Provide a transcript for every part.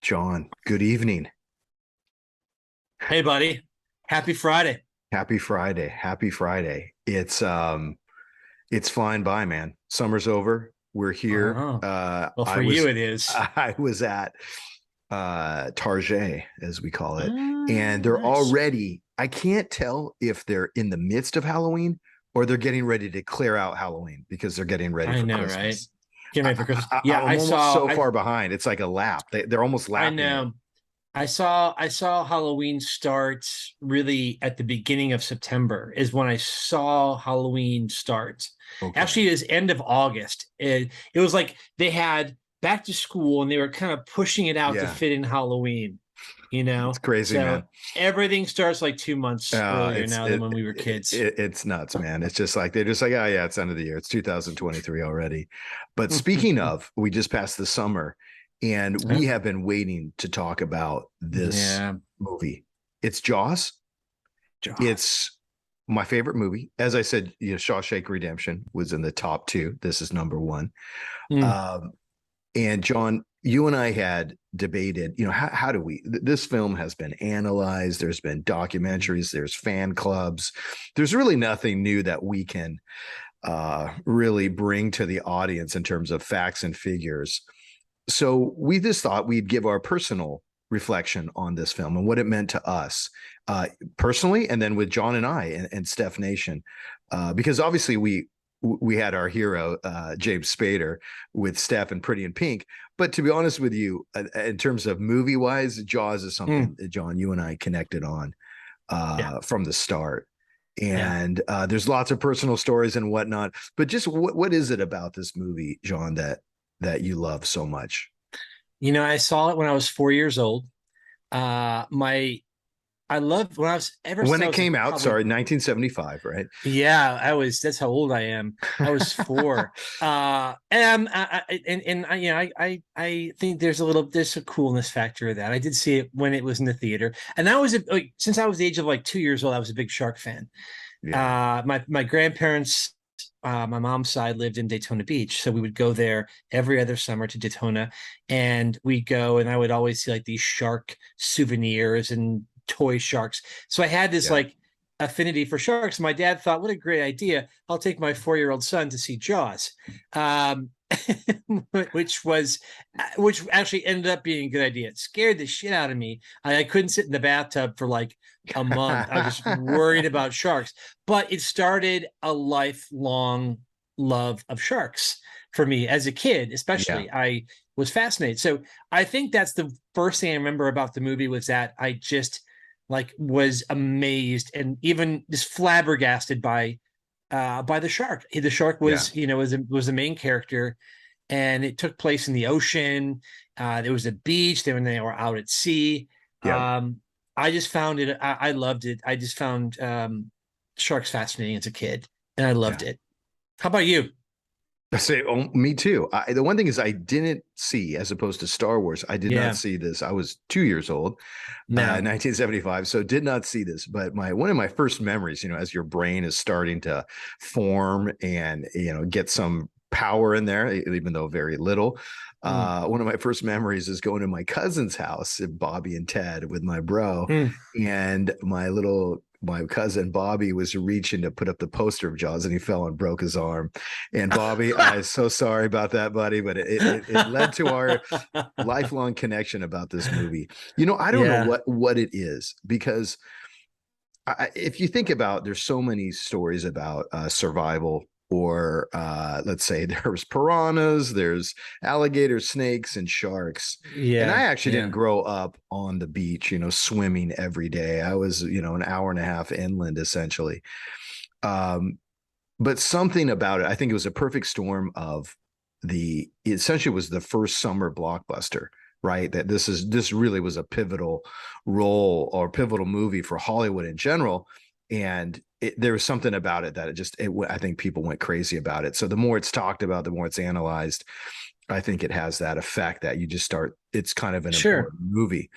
John, good evening. Hey, buddy. Happy Friday. Happy Friday. Happy Friday. It's flying by, man. Summer's over. We're here. Oh, well, for you it is. I was at Target, as we call it, and they're Nice. already, I can't tell if they're in the midst of Halloween or they're getting ready to clear out Halloween because they're getting ready I for know, right? Christmas. Getting ready for Christmas. Yeah, I'm almost so far behind. It's like a lap. They're almost I lapping it. know. I saw Halloween start really at the beginning of September is when I saw Halloween start. Okay. Actually, it was end of August. It was like they had back to school and they were kind of pushing it out to Yeah. fit in Halloween, you It's know? crazy, So man. everything starts like 2 months earlier It's now than it, when we were it kids. it's nuts, man. It's just like they're just like, oh yeah, it's end of the year. It's 2023 already. But speaking of, we just passed the summer, and we have been waiting to talk about this Yeah, movie. It's Jaws. Jaws. It's my favorite movie. As I said, Shawshank Redemption was in the top two. This is number one. Mm, Um, and John, you and I had debated, how do we, this film has been analyzed. There's been documentaries, there's fan clubs. There's really nothing new that we can really bring to the audience in terms of facts and figures. So we just thought we'd give our personal reflection on this film and what it meant to us personally, and then with John and I and Steph Nation, because obviously we had our hero James Spader with Steph and Pretty in Pink. But to be honest with you, in terms of movie wise, Jaws is mm, something that John, you and I connected on yeah, from the start. yeah. And there's lots of personal stories and whatnot. But just what is it about this movie, John, that you love so much? I saw it when I was 4 years old. My I loved when I was ever When since I it was like came out, probably sorry, 1975, right? yeah, that's how old I am. I was four. I think there's a coolness factor of that. I did see it when it was in the theater, and I was like since I was the age of like 2 years old, I was a big shark fan. Yeah. My grandparents, my mom's side lived in Daytona Beach, so we would go there every other summer to Daytona, and we'd go, and I would always see like these shark souvenirs and toy sharks. So I had this Yeah. like affinity for sharks. My dad thought, "What a great idea! I'll take my 4 year old son to see Jaws." Um, which was which actually ended up being a good idea. It scared the shit out of me. I couldn't sit in the bathtub for like a month. I was just worried about sharks. But it started a lifelong love of sharks for me as a kid, Yeah. especially. I was fascinated. So I think that's the first thing I remember about the movie was that I just like was amazed and even just flabbergasted by the shark. The shark Yeah. was, was the main character, and it took place in the ocean. There was a beach. They were out at sea. Yeah. Um, I just found it. I loved it. I just found sharks fascinating as a kid, and I loved Yeah. it. How about you? I say, oh, me too. The one thing is, I didn't see, as opposed to Star Wars, I did not Yeah, see this. I was 2 years old, no, 1975, so did not see this. But my one of my first memories, as your brain is starting to form and get some power in there, even though very little. mm, One of my first memories is going to my cousin's house, Bobby and Ted, with my bro, mm. and my cousin Bobby was reaching to put up the poster of Jaws, and he fell and broke his arm. And Bobby, I'm so sorry about that, buddy, but it led to our lifelong connection about this movie. I don't know Yeah, what it is, because if you think about, there's so many stories about survival, or let's say there's piranhas, there's alligators, snakes, and sharks. And I yeah, actually didn't yeah. grow up on the beach, swimming every day. I was, an hour and a half inland, essentially. Um, but something about it, I think it was a perfect storm of it essentially was the first summer blockbuster, right? That this really was a pivotal role or pivotal movie for Hollywood in general. And there was something about it that I think people went crazy about it. So the more it's talked about, the more it's analyzed. I think it has that effect that you just start, it's kind of an Sure. important movie.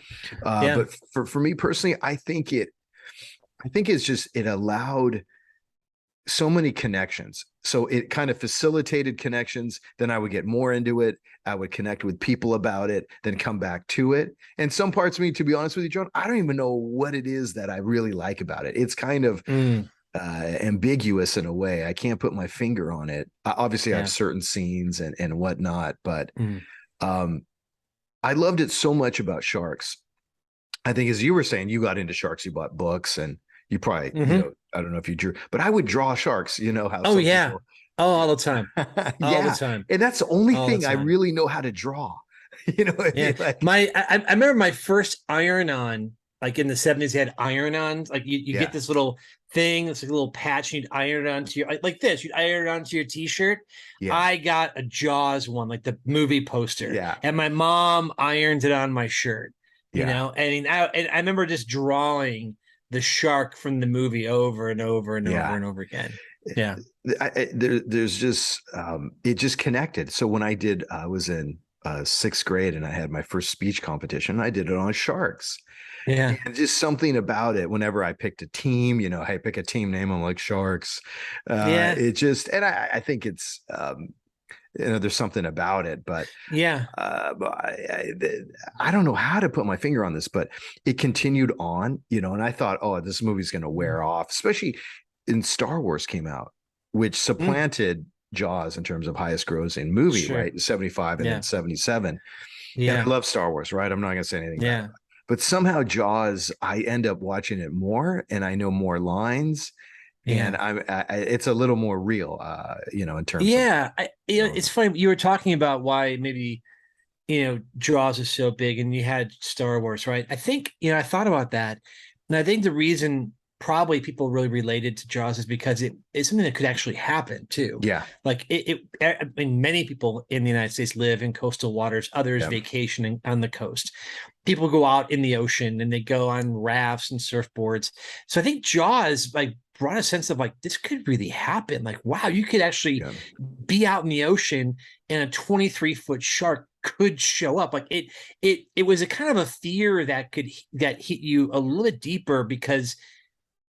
Yeah. But for me personally, I think it's just, it allowed so many connections. So it kind of facilitated connections. Then I would get more into it. I would connect with people about it, then come back to it. And some parts of me, to be honest with you, John, I don't even know what it is that I really like about it. It's kind of ambiguous in a way. I can't put my finger on it. Obviously, I have Yeah. certain scenes and whatnot, but Mm. um, I loved it so much about sharks. I think, as you were saying, you got into sharks, you bought books, and you probably, Hmm. I don't know if you drew, but I would draw sharks. You know how Oh some yeah. people, Oh, all the time. All the yeah, time. and that's the only All the thing I time. really know how to draw. You know what I Yeah. mean? Like, I remember my first iron on, like in the 70s, they had iron ons. Like you get yeah, this little thing, it's like a little patch, and you'd iron it onto your like this, you'd iron it onto your t-shirt. yeah, I got a Jaws one, like the movie poster, yeah, and my mom ironed it on my shirt, yeah. and I remember just drawing the shark from the movie over and over and over Yeah. and over again. Yeah. There's just it just connected. So when I was in sixth grade and I had my first speech competition. I did it on sharks, Yeah. and just something about it. Whenever I picked a team, hey, pick a team name. I'm like sharks. Yeah. It just, and I think it's there's something about it, but Yeah. I don't know how to put my finger on this, but it continued on, and I thought, oh, this movie's going to wear off, especially in Star Wars came out, which Mm, supplanted Jaws in terms of highest grossing movie, sure. right? 75 and then Yeah. 77. And I Yeah. love Star Wars, right? I'm not going to say anything bad about Yeah. it. But somehow Jaws, I end up watching it more and I know more lines and Yeah. it's a little more real, in terms of Yeah, it's funny you were talking about why maybe Jaws is so big, and you had Star Wars, right? I think I thought about that, and I think the reason probably people really related to Jaws is because it is something that could actually happen too. yeah, Like I mean, many people in the United States live in coastal waters, others yeah, vacationing on the coast. People go out in the ocean and they go on rafts and surfboards. So I think Jaws like brought a sense of like this could really happen. Like, wow, you could actually yeah, be out in the ocean and a 23-foot shark could show up. Like it was a kind of a fear that hit you a little bit deeper because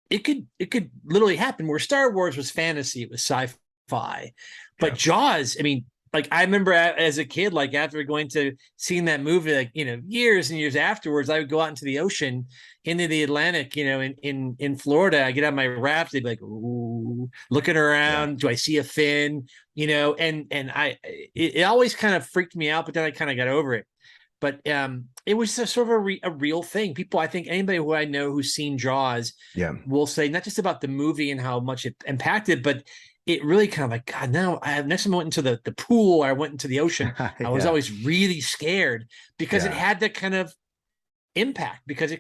it could literally happen. Where Star Wars was fantasy, it was sci-fi, but yeah, Jaws, I mean, like I remember as a kid, like after going to seeing that movie, like years and years afterwards, I would go out into the ocean, into the Atlantic, in Florida. I get on my raft, they'd be like, "Ooh, looking yeah. around, do I see a fin?" And it always kind of freaked me out, but then I kind of got over it. But it was a sort of a real thing. People, I think anybody who I know who's seen Jaws Yeah. will say not just about the movie and how much it impacted, but it really kind of like, God, now next time I went into the pool or I went into the ocean, I was Yeah. always really scared because it Yeah. had that kind of impact because Yeah.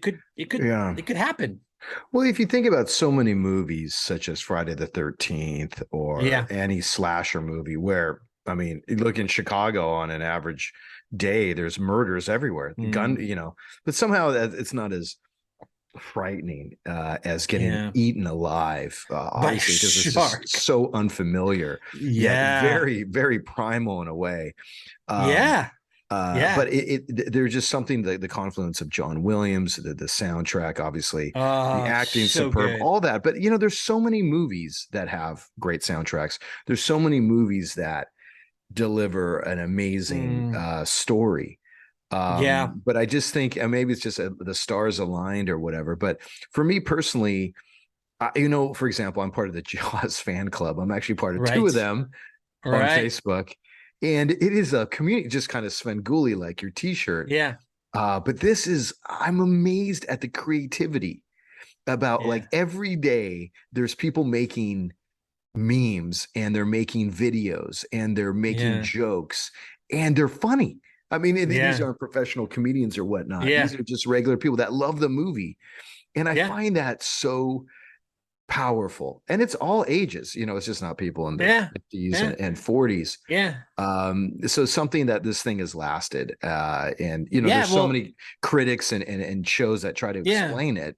it could happen. Well, if you think about so many movies such as Friday the 13th or Yeah. any slasher movie where, I mean, you look in Chicago on an average day, there's murders everywhere. Gun, Mm, but somehow it's not as frightening as getting yeah. eaten alive, By a obviously, because it's just shark. so unfamiliar, yet Yeah. very, very primal in a way. Um, Yeah. Yeah. but there's just something, the confluence of John Williams, the soundtrack, obviously, the Oh, acting so superb, good. all that. But there's so many movies that have great soundtracks. There's so many movies that deliver an amazing Mm, story. yeah. But I just think, and maybe it's just the stars aligned or whatever. But for me personally, for example, I'm part of the Jaws fan club. I'm actually part of two of Right. them on Right. Facebook. And it is a community, just kind of Svengoolie like your t-shirt. Yeah. But I'm amazed at the creativity about, like, Yeah. every day there's people making memes and they're making videos and they're making Yeah. jokes and they're funny. I mean, these Yeah. aren't professional comedians or whatnot. Yeah. These are just regular people that love the movie. And I Yeah. find that so powerful. And it's all ages, it's just not people in their Yeah. 50s Yeah. and 40s. Yeah. So something that this thing has lasted. And Yeah. there's so Well, many critics and shows that try to yeah. explain it.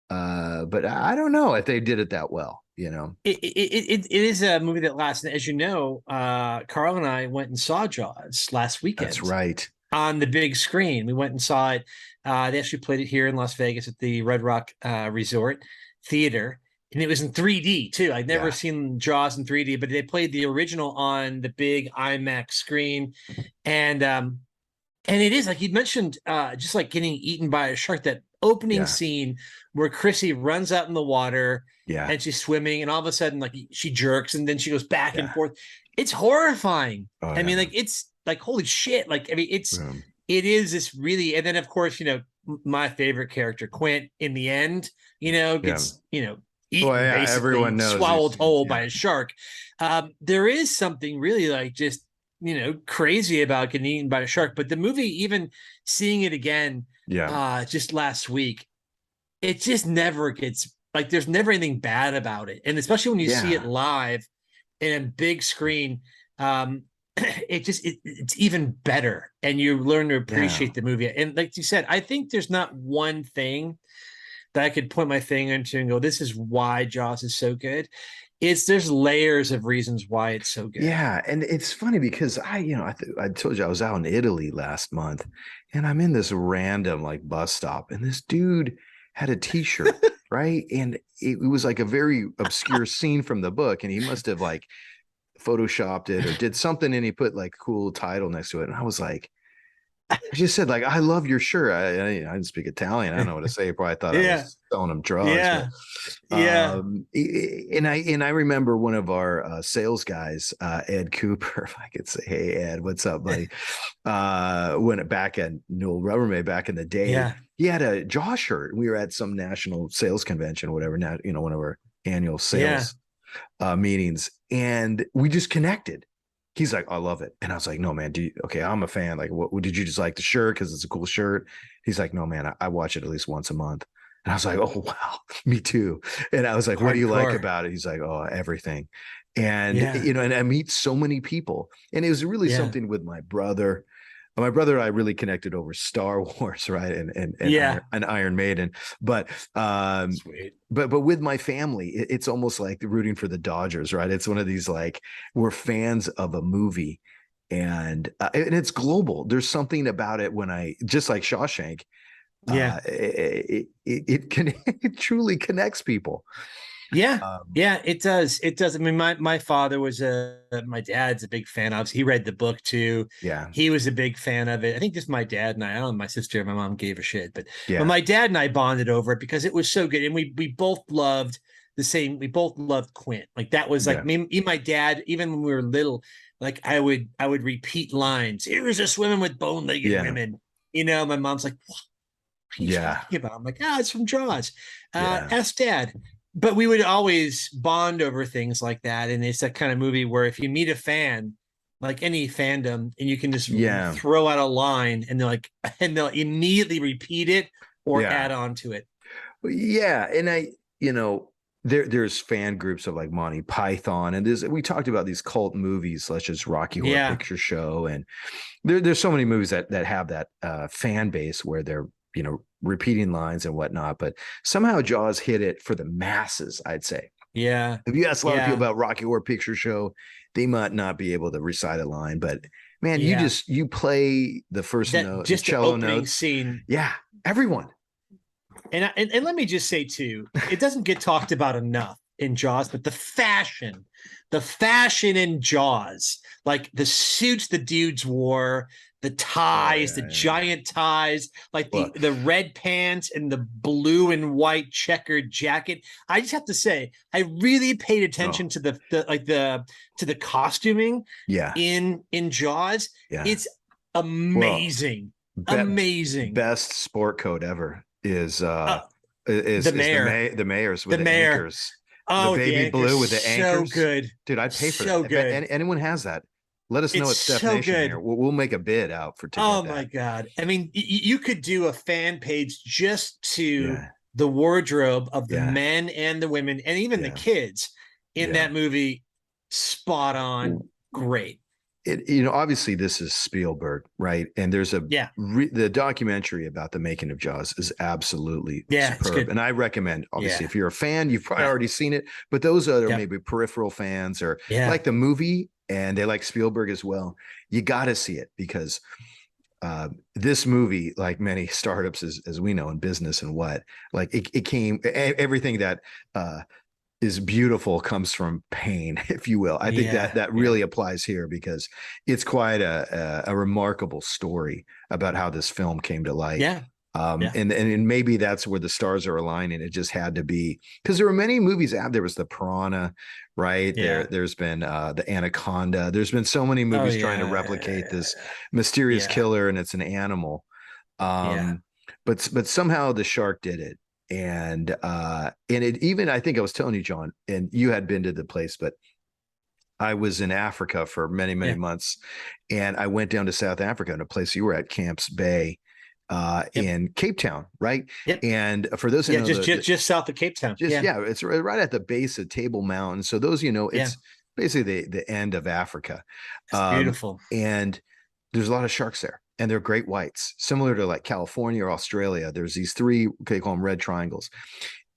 But I don't know if they did it that well. It is a movie that lasts. And as you know, Carl and I went and saw Jaws last That's weekend right. on the big screen. We went and saw it. They actually played it here in Las Vegas at the Red Rock Resort Theater. and it was in 3D too. I'd never Yeah. seen Jaws in 3D, but they played the original on the big IMAX screen, and and it is like you mentioned, just like getting eaten by a shark. That opening Yeah. scene where Chrissy runs out in the water Yeah. and she's swimming, and all of a sudden, like she jerks, and then she goes back and Yeah. forth. It's horrifying. Oh I yeah. mean, like it's like holy shit. Like I mean, Um, it is this really, and then of course, my favorite character, Quint, in the end, yeah. gets Well, eaten, yeah, everyone basically knows swallowed he's whole by yeah. a shark. There is something really like just crazy about getting eaten by a shark. But the movie, even seeing it again, Yeah. just last week, it just never gets like there's never anything bad about it, and especially when you see it Yeah. live in a big screen, um, it's even better, and you learn to Yeah. appreciate the movie. And like you said, I think there's not one thing that I could point my finger into and go, "This is why Jaws is so good." There's layers of reasons why it's so good. Yeah, and it's funny because I told you I was out in Italy last month, and I'm in this random like bus stop, and this dude had a T-shirt, right? And it was like a very obscure scene from the book, and he must have like photoshopped it or did something, and he put like cool title next to it, and I was like, I just said like, I love your shirt. I didn't speak Italian. I don't know what to say. He probably thought I Yeah, was selling him drugs, but yeah, yeah, and I remember one of our sales guys, Ed Cooper, if I could say, hey Ed, what's up, buddy? When back at Newell Rubbermaid back in the day, yeah, he had a Jaw shirt. We were at some national sales convention, whatever. Now one of our annual yeah, sales meetings, and we just connected. He's like, I love it. And I was like, no, man, okay, I'm a fan. Like, what did you just like the shirt? Cause it's a cool shirt. He's like, no, man, I watch it at least once a month. And I was like, oh, wow, me too. And I was like, what do you like hardcore. about it? He's like, oh, everything. And, Yeah, and I meet so many people. And it was really yeah, something with my brother. My brother and I really connected over Star Wars, right? yeah. And Iron Maiden. But Sweet. but with my family, it's almost like rooting for the Dodgers, right? It's one of these like we're fans of a movie, and it's global. There's something about it when I just like Shawshank, Yeah. it can it truly connects people. Yeah. Um, Yeah, it does. It does. I mean, my father was my dad's a big fan of. He read the book too. yeah, He was a big fan of it. I think just my dad and I don't know, my sister and my mom gave a shit, but yeah, my dad and I bonded over it because it was so good. And we both loved the same, we both loved Quint. Like that was like yeah, me and my dad, even when we were little, like I would repeat lines. Here's a swimming with bone-legged yeah, women. My mom's like, what are you yeah, talking about? I'm like, it's from Jaws. yeah, Ask dad. But we would always bond over things like that. And it's that kind of movie where if you meet a fan, like any fandom, and you can just yeah, throw out a line and and they'll immediately repeat it or yeah. add on to it. Yeah, and there's fan groups of like Monty Python, and we talked about these cult movies such as Rocky Horror Yeah. Picture Show, and there's so many movies that have that fan base where they're repeating lines and whatnot. But somehow Jaws hit it for the masses, I'd say. Yeah. If you ask a lot of people Yeah. about Rocky Horror Picture Show, they might not be able to recite a line, but man, Yeah. you play the first That note, the just the cello opening notes. scene. Yeah, everyone. And let me just say too, it doesn't get talked about enough in Jaws, but the fashion in Jaws, like the suits the dudes wore, the Oh ties, the yeah, yeah. giant ties, like Well, the red pants and the blue and white checkered jacket. I just have to say, I really paid oh attention to the costuming yeah, in Jaws. yeah. It's Well, amazing, be- amazing. best sport coat ever is Uh, the mayor, the mayor's with the the mayor. anchors, the Oh, the baby anchor's blue with the so anchors. good. Dude, I'd pay for that. So If good. anyone has that, let us know It's at Steph so Nation here. good. We'll make a bid out to Oh get my that. God. I mean, you could do a fan page just to Yeah, the wardrobe of the yeah, men and the women and even the yeah, kids in yeah. that movie. Spot on. Great. Obviously this is Spielberg, right? And there's Yeah. the documentary about the making of Jaws is absolutely Yeah. It's superb, good. and I recommend. Obviously, Yeah. if you're a fan, you've probably Yeah. already seen it. But those other Yeah. maybe peripheral fans or Yeah. like the movie and they like Spielberg as well, you got to see it because this movie, like many startups, as we know in business and what, like it came everything that is beautiful comes from pain, if you will. I think that Yeah, that yeah, really applies here because it's quite a remarkable story about how this film came to light. yeah, yeah. And maybe that's where the stars are aligning. It just had to be because there were many movies out. There was the Piranha, right? Yeah. There's been the Anaconda. There's been so many Oh movies trying to replicate yeah. this mysterious Yeah. killer, and it's an animal. Yeah. Um, but somehow the shark did it. And it even I think I was telling you, John, and you had been to the place, but I was in Africa for many, many Yeah. months, and I went down to South Africa in a place you were at, Camps Bay, Yep. in Cape Town, right? Yep. And for those who Yeah. know Just south of Cape Town. just Yeah. yeah, it's right at the base of Table Mountain. So those Yeah. it's basically the end of Africa, It's beautiful. and there's a lot of sharks there, and they're great whites, similar to like California or Australia. There's these three, they call them red triangles,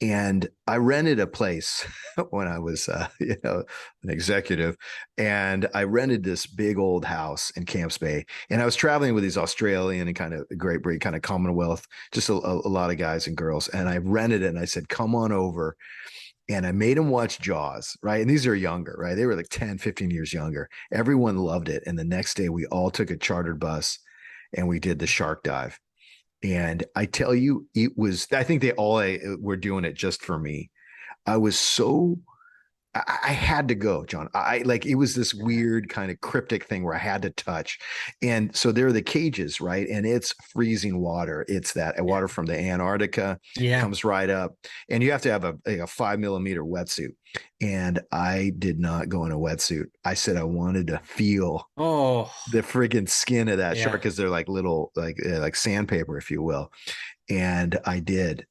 and I rented a place when I was, an executive, and I rented this big old house in Camps Bay. And I was traveling with these Australian and kind of Great Britain, kind of Commonwealth, just a lot of guys and girls. And I rented it, and I said, "Come on over." And I made them watch Jaws, right? And these are younger, right? They were like 10, 15 years younger. Everyone loved it. And the next day, we all took a chartered bus and we did the shark dive. And I tell you, I think they all were doing it just for me. I was so, I had to go, John. I like, it was this weird kind of cryptic thing where I had to touch. And so there are the cages, right? And it's freezing water. It's that water from the Antarctica Yeah. comes right up. And you have to have a 5 millimeter wetsuit. And I did not go in a wetsuit. I said I wanted to feel Oh, the friggin' skin of that shark yeah. because they're like little, like sandpaper, if you will. And I did.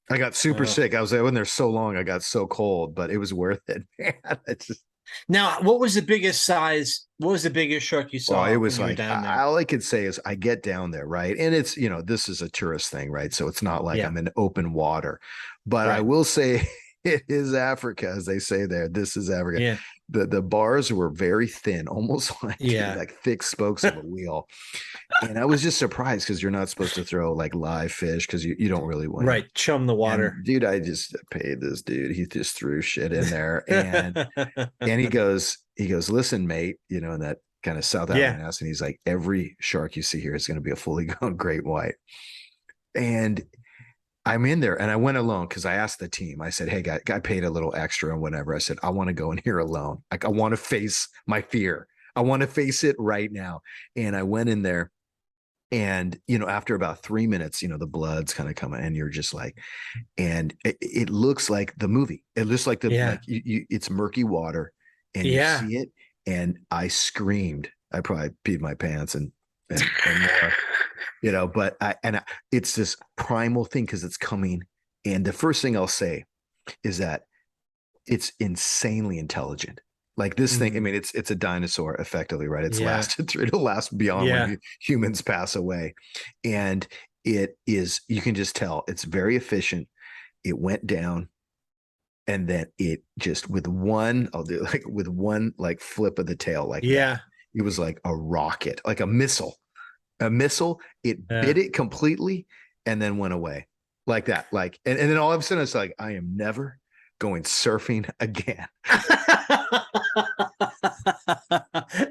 I got super Oh. sick. I was in there so long. I got so cold, but it was worth it, man. It's just, Now, what was the biggest size? What was the biggest shark you well, it saw when was you were like, down there? all I could say is I get down there, right? And it's, this is a tourist thing, right? So it's not like Yeah. I'm in open water, but I Right. will say it is Africa, as they say there. This is Africa. Yeah. The bars were very thin, almost like Yeah. like thick spokes of a wheel. And I was just surprised because you're not supposed to throw like live fish because you don't really want. Right. Chum the water. And dude, I just paid this dude. He just threw shit in there, and he goes, "Listen, mate," in that kind of South Yeah. African accent. He's like, "Every shark you see here is going to be a fully grown great white." And I'm in there, and I went alone because I asked the team. I said, "Hey, guy paid a little extra and whatever." I said, "I want to go in here alone. Like, I want to face my fear. I want to face it right now." And I went in there. And, after about 3 minutes, the blood's kind of coming, and you're just like, and it looks like the movie. It looks like Yeah. it's murky water, and you Yeah. see it. And I screamed. I probably peed my pants and more, but it's this primal thing because it's coming. And the first thing I'll say is that it's insanely intelligent. Like this thing, I Mhm. mean, it's a dinosaur effectively, right? Yeah. It'll last beyond Yeah. when humans pass away. And you can just tell it's very efficient. It went down, and then it just I'll do like with one like flip of the tail like that. Yeah. It was like a rocket, like a missile. A missile, it Yeah. bit it completely and then went away like that. Like, and then all of a sudden it's like, I am never going surfing again.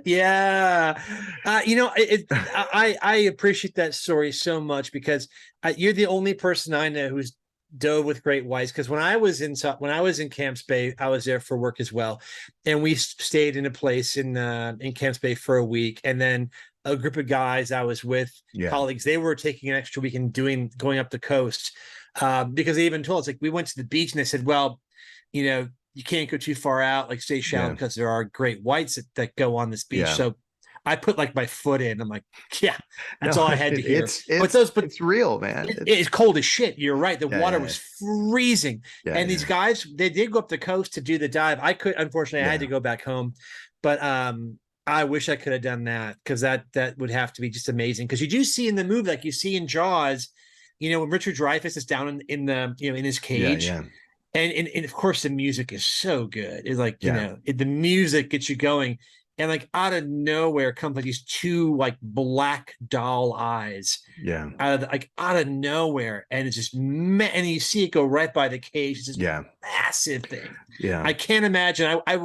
Yeah. I appreciate that story so much because you're the only person I know who's dove with great whites. Because when I was in Camps Bay, I was there for work as well, and we stayed in a place in Camps Bay for a week, and then a group of guys I was with, Yeah. colleagues, they were taking an extra week and going up the coast, because they even told us, like, we went to the beach and they said, well, you can't go too far out, like stay shallow, Yeah. because there are great whites that go on this beach. Yeah. So I put like my foot in. I'm like, yeah, that's No, all I had to hear. it's real, man. It's cold as shit. You're right. The Yeah, water yeah, was freezing. yeah, And these guys, they did go up the coast to do the dive. Unfortunately, I had to go back home. But I wish I could have done that, because that would have to be just amazing. Because you do see in the movie, like you see in Jaws, when Richard Dreyfuss is down in the in his cage. Yeah. And of course the music is so good. It's like, Yeah. the music gets you going. and like out of nowhere comes like these two like black doll eyes Yeah. out of nowhere, and it's just and you see it go right by the cage. It's this Yeah. massive thing. Yeah. I can't imagine. I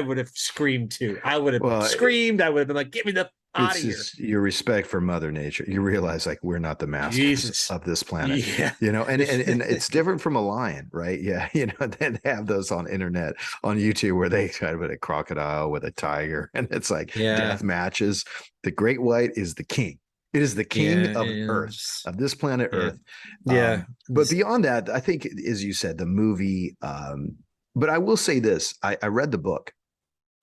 would have screamed too. I would have Well, screamed. I would have been like, "Get me the out it's of here!" just your respect for Mother Nature. You realize like we're not the masters Jesus. of this planet, Yeah. and it's different from a lion, right? Yeah, they have those on internet on YouTube where they try to put a crocodile with a tiger, and it's like Yeah. death matches. The great white is the king. It is the king Yeah. of Earth, of this planet Yeah. Earth. Yeah. But beyond that, I think, as you said, the movie. But I will say this: I read the book.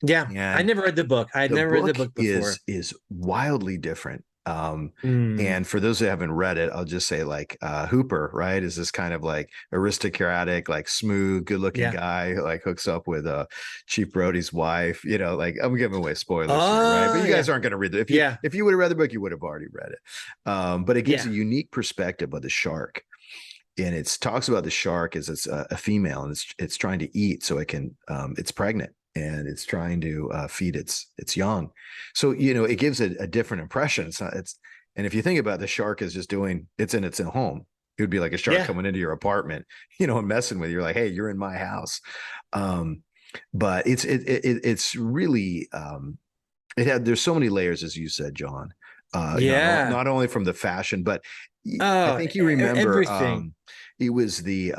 Yeah. I And never read the book. I had the never read the book book before. is wildly different. Mm. And for those who haven't read it, I'll just say like Hooper, right, is this kind of like aristocratic, like smooth, good-looking Yeah. guy who like hooks up with Chief Brody's wife. Like I'm giving away spoilers here, right? But Oh you guys yeah. aren't going to read it. Yeah. If you would have read the book, you would have already read it. But it gives Yeah. a unique perspective of the shark. And it talks about the shark as it's a female, and it's trying to eat, so it can it's pregnant, and it's trying to feed its young. So it gives a different impression. And if you think about it, the shark is just it's in its own home. It would be like a shark Yeah. coming into your apartment, and messing with you. You're like, hey, you're in my house. But it's really there's so many layers, as you said, John. Yeah. Not only from the fashion, but I Oh, think you remember everything. it was the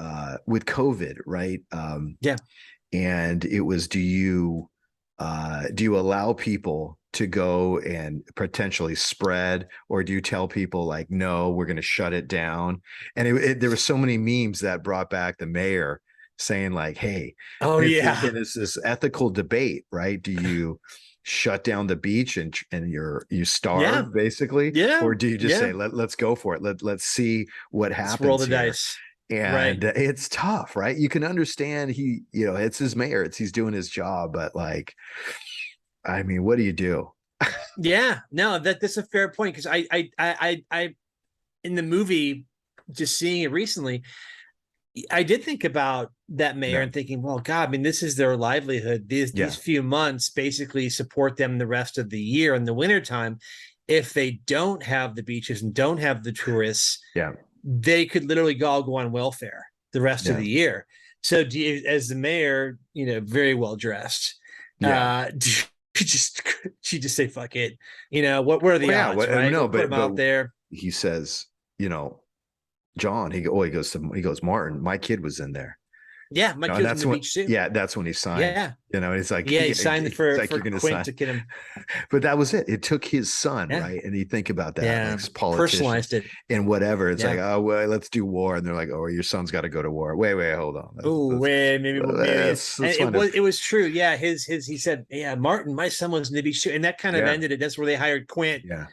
with COVID, right? Yeah. And it was, do you allow people to go and potentially spread, or do you tell people like, no, we're going to shut it down? And there were so many memes that brought back the mayor saying like, hey, Oh yeah. it's this ethical debate, right? Do you shut down the beach and you Yeah. starve basically, Yeah. or do you just Yeah. say let's go for it, let's see what Let's roll happens the here? dice. And Right. it's tough, right? You can understand it's his mayor, he's doing his job, but like, I mean, what do you do? Yeah. No, that's a fair point, because I in the movie, just seeing it recently, I did think about that mayor Yeah, and thinking, well, God, I mean, this is their livelihood. These yeah, few months basically support them the rest of the year. In the wintertime, if they don't have the beaches and don't have the tourists, yeah, they could literally all go on welfare the rest of yeah, the year. So, as the mayor, very well dressed, yeah. do she just say fuck it? What are the Well, yeah, odds, right? no, We'll put them but out there. he says, John, he goes, Martin, my kid was in there. Yeah, my And kid's in that's the when, beach too. yeah, that's when he signed. Yeah, It's like, yeah, he signed it's like for you're going to Quint sign. to get him. But that was it. It took his son, Yeah, right? And you think about that, yeah, like politicians personalized it. and whatever. It's like, Yeah. oh, well, let's do war, and they're like, oh, your son's got to go to war. Wait, hold on. Oh, wait, maybe. And Let's find it was true. Yeah, he said, yeah, Martin, my son was in the beach too, and that kind of yeah, ended it. That's where they hired Quint. yeah,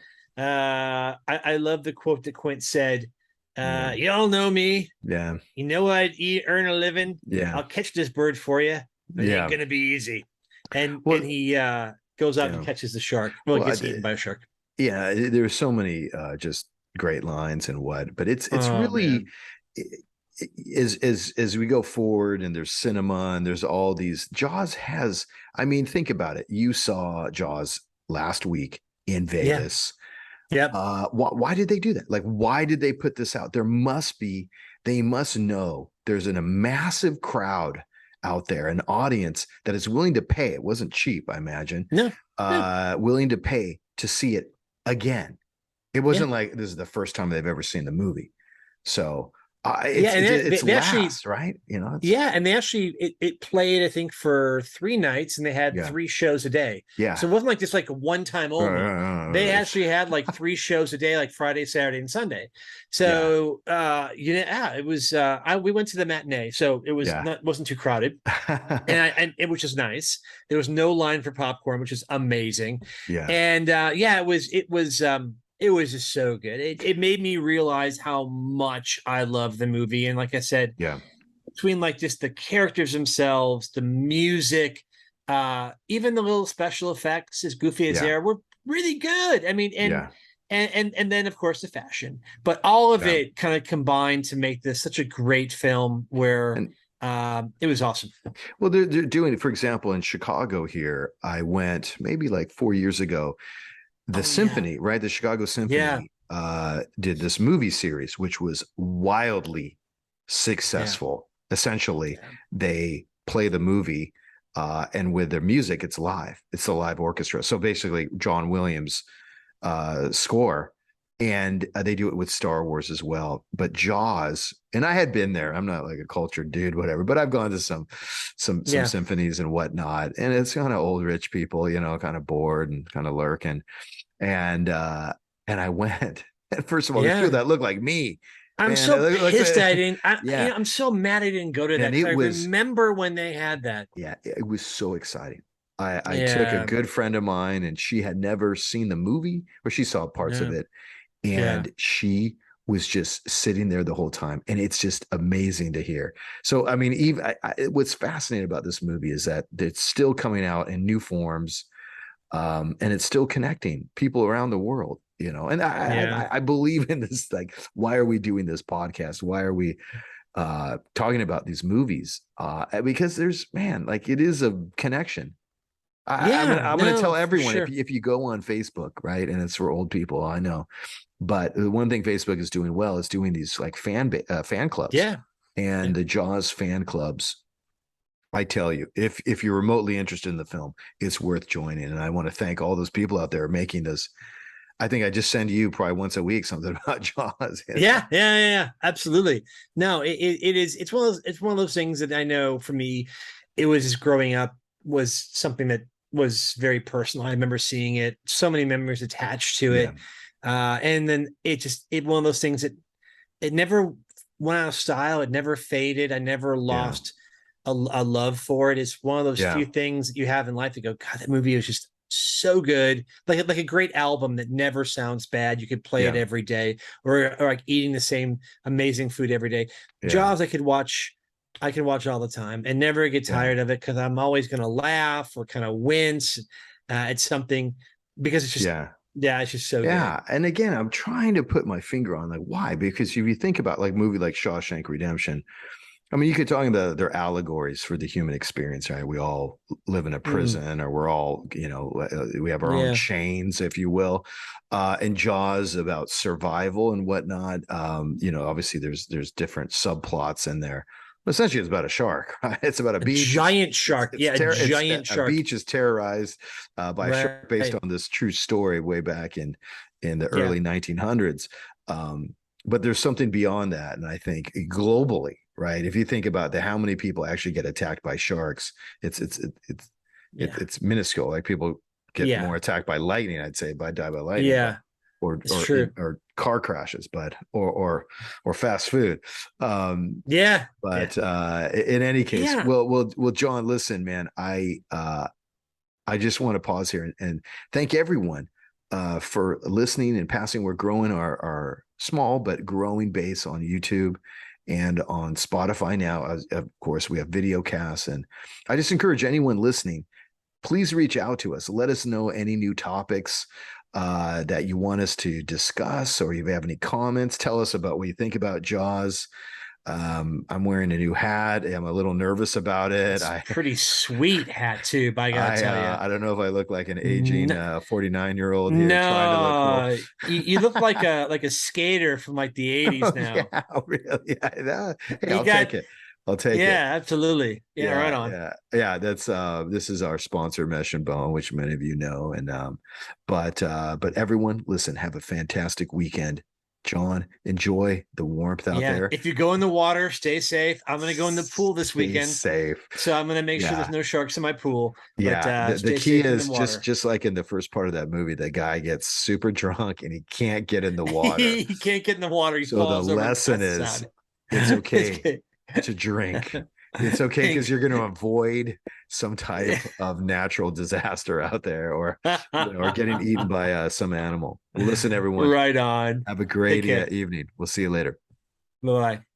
I love the quote that Quint said. yeah, You all know me. yeah, You know I'd earn a living. yeah, I'll catch this bird for you, but it ain't yeah. gonna be easy. And Well, he goes out and yeah. catches the shark. Well, he Well, gets eaten by a shark. yeah. There's so many just great lines and but it's Oh really man. as we go forward, and there's cinema, and there's all these. Jaws has, I mean, think about it. You saw Jaws last week in Yeah. Vegas. Yep. Why did they do that? Like, why did they put this out? They must know there's a massive crowd out there, an audience that is willing to pay. It wasn't cheap, I imagine. No. No. Willing to pay to see it again. It Yeah. wasn't like this is the first time they've ever seen the movie. So Yeah, and it's they actually, last, right? yeah, and they actually it played, I think, for 3 nights, and they had Yeah, 3 shows a day. yeah. So it wasn't like just like one time only. They actually had like 3 shows a day, like Friday, Saturday, and Sunday. So it was we went to the matinee, so it was Yeah. wasn't too crowded. And it was just nice. There was no line for popcorn, which is amazing. Yeah. And it was just so good. It made me realize how much I love the movie. And like I said, Yeah. between like just the characters themselves, the music, even the little special effects, as goofy as they are, were really good. I mean, and then of course the fashion, but all of it kind of combined to make this such a great film where It was awesome. Well, they're doing, for example, in Chicago here, I went maybe like 4 years ago. The Oh yeah, symphony, right? The Chicago yeah, Symphony did this movie series, which was wildly yeah, successful. Essentially, yeah, they play the movie, and with their music, it's live. It's a live orchestra. So basically, John Williams score, and they do it with Star Wars as well. But Jaws, and I had been there. I'm not like a cultured dude, whatever, but I've gone to some yeah, symphonies and whatnot, and it's kind of old rich people, kind of bored and kind of lurking, and I went. And first of all, there's people yeah. that look like me, I'm man. so It looks pissed like, I didn't. yeah, I'm so mad I didn't go to that and because it I was remember when they had that. yeah, it was so exciting. I took a Yeah, good friend of mine, and she had never seen the movie, or she saw parts of yeah, it, yeah, and she was just sitting there the whole time, and it's just amazing to hear. So I mean, even what's fascinating about this movie is that it's still coming out in new forms, and it's still connecting people around the world. And yeah, I believe in this. Like, why are we doing this podcast? Why are we talking about these movies? Because there's, man, like, it is a connection. yeah. I'm gonna No, tell for everyone, sure. if you go on Facebook, right, and it's for old people, I know, but the one thing Facebook is doing well is doing these like fan clubs, Yeah, and yeah, the Jaws fan clubs. I tell you, if you're remotely interested in the film, it's worth joining. And I want to thank all those people out there making this. I think I just send you probably once a week something about Jaws. yeah, yeah, yeah, yeah. Absolutely. No, it is. It's one of those things that I know for me, it was just growing up was something that was very personal. I remember seeing it, so many memories attached to Yeah, it, and then it one of those things that it never went out of style. It never faded. I never yeah, lost a love for it. It's one of those yeah, few things that you have in life that go, God, that movie was just so good. Like a great album that never sounds bad. You could play it yeah, every day, or like eating the same amazing food every day. yeah, Jaws, I could watch all the time and never get yeah, tired of it because I'm always gonna laugh or kind of wince at something because it's just yeah. yeah, it's just so good. Yeah. And again, I'm trying to put my finger on, like, why? Because if you think about like a movie like Shawshank Redemption, I mean, you could talk about their allegories for the human experience, right? We all live in a Mm, prison, or we're all, we have our own yeah. chains, if you will. And Jaws about survival and whatnot. Obviously there's different subplots in there. But essentially, it's about a shark, right? It's about a A beach. giant shark. Yeah, a It's giant a shark. beach is terrorized by a shark based Right. on this true story way back in the Yeah. early 1900s. But there's something beyond that, and I think globally, right? If you think about how many people actually get attacked by sharks, it's it's it, it's Yeah. it's minuscule. Like, people get Yeah. more attacked by lightning, I'd say, by die by lightning, but Yeah. or It's or true. or car crashes, but or fast food. Um, Yeah. Yeah. but in any case, Yeah. well, John, listen, man, I just want to pause here and thank everyone for listening and passing. We're growing our small but growing base on YouTube and on Spotify now. Of course, we have video casts, and I just encourage anyone listening, please reach out to us. Let us know any new topics that you want us to discuss, or if you have any comments. Tell us about what you think about Jaws. I'm wearing a new hat. I'm a little nervous about it. It's pretty sweet hat too, but I gotta tell you. I don't know if I look like an aging No, 49-year-old here trying to look cool. no. You look like a skater from like the Oh, 80s now. yeah, really? Yeah, hey, You I'll got take it. I'll take it. yeah, absolutely. Yeah, right Yeah, on. yeah, yeah. That's this is our sponsor, Mesh and Bone, which many of you know. And but everyone, listen, have a fantastic weekend. John, enjoy the warmth out Yeah. there. If you go in the water, stay safe. I'm gonna go in the pool this Stay weekend. safe. So I'm gonna make sure there's Yeah. no sharks in my pool. But Yeah, the stay key safe in the is water. just like in the first part of that movie, the guy gets super drunk and he can't get in the water. He can't get in the water. He So the falls over and lesson passes is, out. it's It's okay good. to drink. It's okay because you're going to avoid some type of natural disaster out there, or getting eaten by some animal. Well, listen, everyone, Right on. have a Take great care. evening. We'll see you later. Bye bye.